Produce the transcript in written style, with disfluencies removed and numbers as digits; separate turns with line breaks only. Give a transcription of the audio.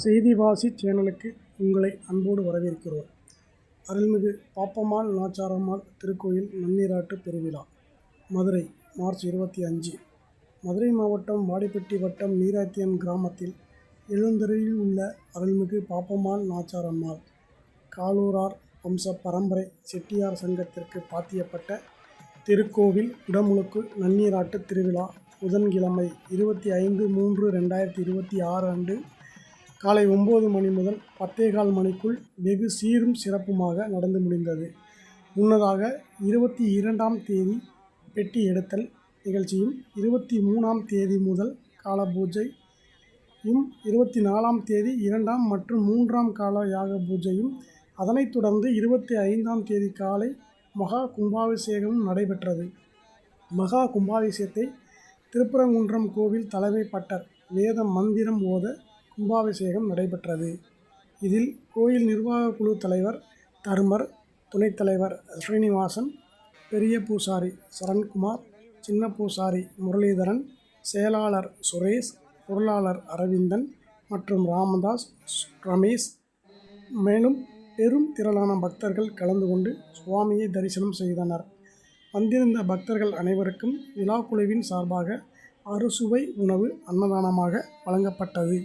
செய்திவாசி சேனலுக்கு உங்களை அன்போடு வரவேற்கிறோம். அருள்மிகு பாப்பம்மாள் நாச்சாரம்மாள் திருக்கோயில் நன்னீராட்டு பெருவிழா மதுரை மார்ச் 25. மதுரை மாவட்டம் வாடிப்பட்டி வட்டம் நீராத்தியம் கிராமத்தில் எழுந்தருளில் உள்ள அருள்மிகு பாப்பம்மாள் நாச்சாரம்மாள் காலூரார் வம்ச பரம்பரை செட்டியார் சங்கத்திற்கு பாத்தியப்பட்ட திருக்கோவில் குடமுழுக்கு நன்னீராட்டு திருவிழா புதன்கிழமை 25/3/2026 அன்று காலை 9 மணி முதல் 10:15 மணிக்குள் வெகு சீரும் சிறப்புமாக நடந்து முடிந்தது. முன்னதாக 22ஆம் தேதி பெட்டி எடுத்தல் நிகழ்ச்சியும், 23ஆம் தேதி முதல் கால பூஜையும், 24ஆம் தேதி 2ஆம் மற்றும் 3ஆம் கால யாக பூஜையும், அதனைத் தொடர்ந்து 25ஆம் தேதி காலை மகா கும்பாபிஷேகமும் நடைபெற்றது. மகா கும்பாபிஷேகத்தை திருப்பரங்குன்றம் கோவில் தலைமை பட்டர் வேத மந்திரம் ஓத கும்பாபிஷேகம் நடைபெற்றது. இதில் கோயில் நிர்வாக குழு தலைவர் தர்மர், துணைத் தலைவர் ஸ்ரீனிவாசன், பெரிய பூசாரி சரண்குமார், சின்ன பூசாரி முரளிதரன், செயலாளர் சுரேஷ், பொருளாளர் அரவிந்தன் மற்றும் ராமதாஸ், ரமேஷ் மேலும் பெரும் திரளான பக்தர்கள் கலந்து கொண்டு சுவாமியை தரிசனம் செய்தனர். வந்திருந்த பக்தர்கள் அனைவருக்கும் விழாக்குழுவின் சார்பாக அறுசுவை உணவு அன்னதானமாக வழங்கப்பட்டது.